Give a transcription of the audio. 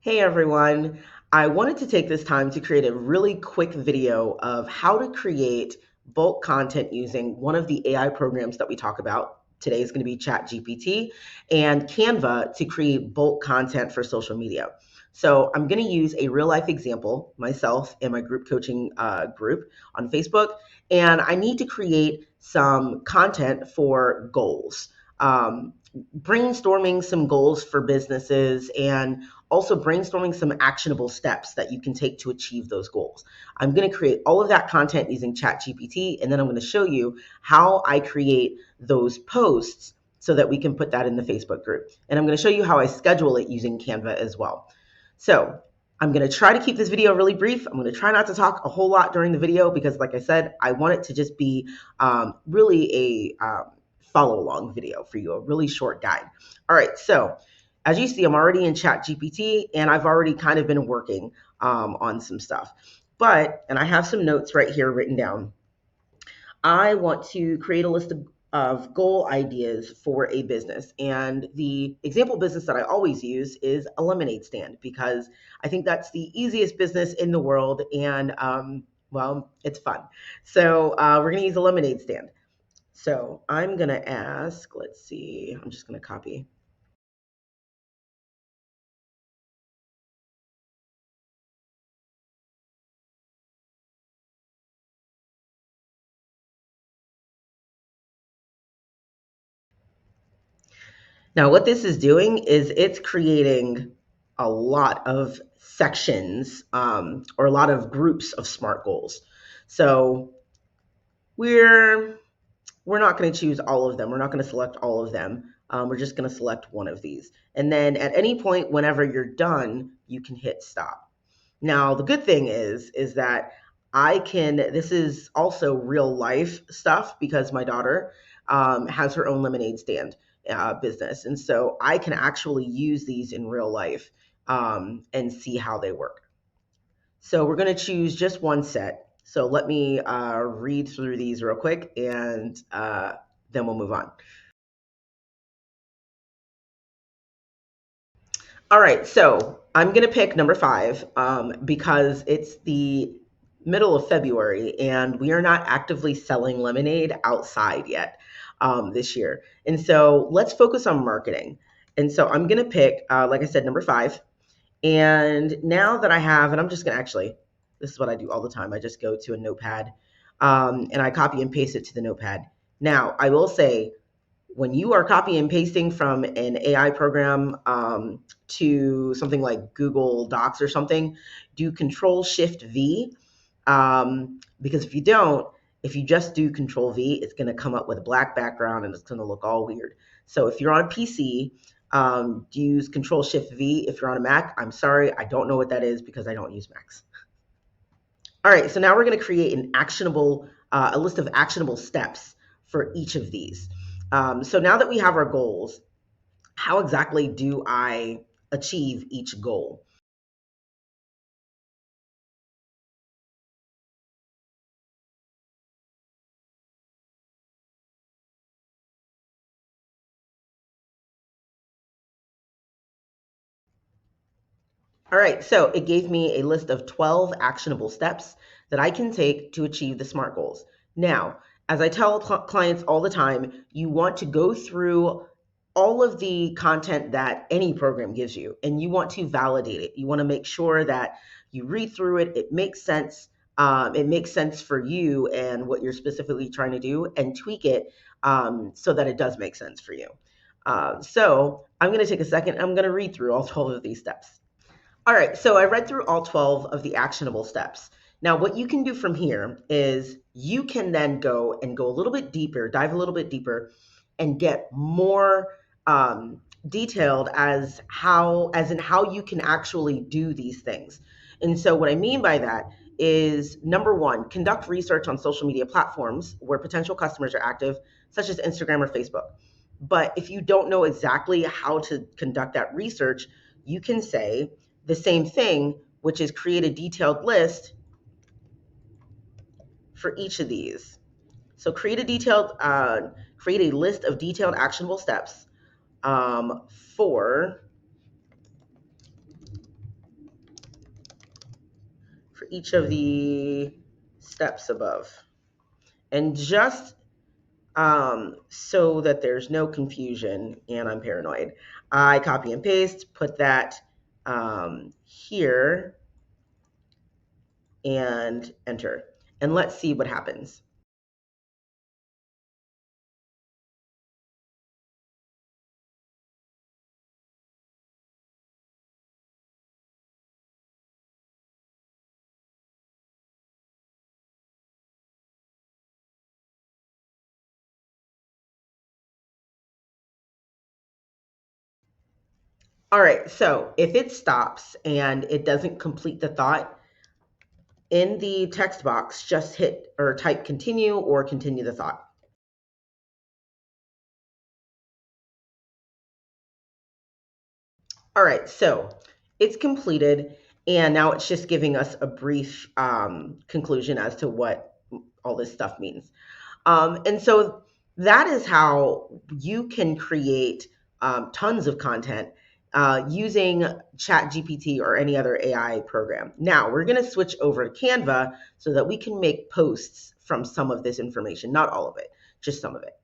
Hey everyone, I wanted to take this time to create a really quick video of how to create bulk content using one of the AI programs that we talk about. Today is going to be Chat GPT and Canva to create bulk content for social media. So I'm going to use a real life example, myself and my group coaching group on Facebook, and I need to create some content for goals. Brainstorming some goals for businesses and also brainstorming some actionable steps that you can take to achieve those goals. I'm going to create all of that content using Chat GPT, and then I'm going to show you how I create those posts so that we can put that in the Facebook group. And I'm going to show you how I schedule it using Canva as well. So I'm going to try to keep this video really brief. I'm going to try not to talk a whole lot during the video because, like I said, I want it to just be really a follow along video for you, a really short guide. All right, so as you see, I'm already in Chat GPT and I've already kind of been working on some stuff. And I have some notes right here written down. I want to create a list of goal ideas for a business. And the example business that I always use is a lemonade stand because I think that's the easiest business in the world and, well, it's fun. So we're going to use a lemonade stand. So I'm going to ask, let's see, I'm just going to copy. Now, what this is doing is it's creating a lot of sections or a lot of groups of SMART goals. So we're not going to choose all of them. We're not going to select all of them. We're just going to select one of these. And then at any point, whenever you're done, you can hit stop. Now, the good thing is that this is also real life stuff because my daughter has her own lemonade stand business. And so I can actually use these in real life and see how they work. So we're going to choose just one set. So let me read through these real quick and then we'll move on. All right, so I'm going to pick number 5 because it's the middle of February and we are not actively selling lemonade outside yet this year. And so let's focus on marketing. And so I'm going to pick, like I said, number 5. And now that I have, and I'm just going to actually, this is what I do all the time. I just go to a notepad and I copy and paste it to the notepad. Now, I will say, when you are copy and pasting from an AI program to something like Google Docs or something, do Control Shift V. Because if you don't, if you just do Control V, it's going to come up with a black background and it's going to look all weird. So if you're on a PC, use Control Shift V. If you're on a Mac, I'm sorry, I don't know what that is because I don't use Macs. All right, so now we're going to create a list of actionable steps for each of these. So now that we have our goals, how exactly do I achieve each goal? All right, so it gave me a list of 12 actionable steps that I can take to achieve the SMART goals. Now, as I tell clients all the time, you want to go through all of the content that any program gives you and you want to validate it. You want to make sure that you read through it, it makes sense. It makes sense for you and what you're specifically trying to do and tweak it so that it does make sense for you. So I'm going to take a second. I'm going to read through all 12 of these steps. All right, so I read through all 12 of the actionable steps. Now, what you can do from here is you can then go a little bit deeper, dive a little bit deeper, and get more detailed as in how you can actually do these things. And so what I mean by that is number 1, conduct research on social media platforms where potential customers are active, such as Instagram or Facebook. But if you don't know exactly how to conduct that research, you can say the same thing, which is create a detailed list for each of these. So create a list of detailed actionable steps for each of the steps above. And just so that there's no confusion and I'm paranoid, I copy and paste, put that here and enter. And let's see what happens. All right, so if it stops and it doesn't complete the thought, in the text box, just hit or type continue or continue the thought. All right, so it's completed, and now it's just giving us a brief conclusion as to what all this stuff means. And so that is how you can create tons of content using Chat GPT or any other AI program. Now we're going to switch over to Canva so that we can make posts from some of this information, not all of it, just some of it.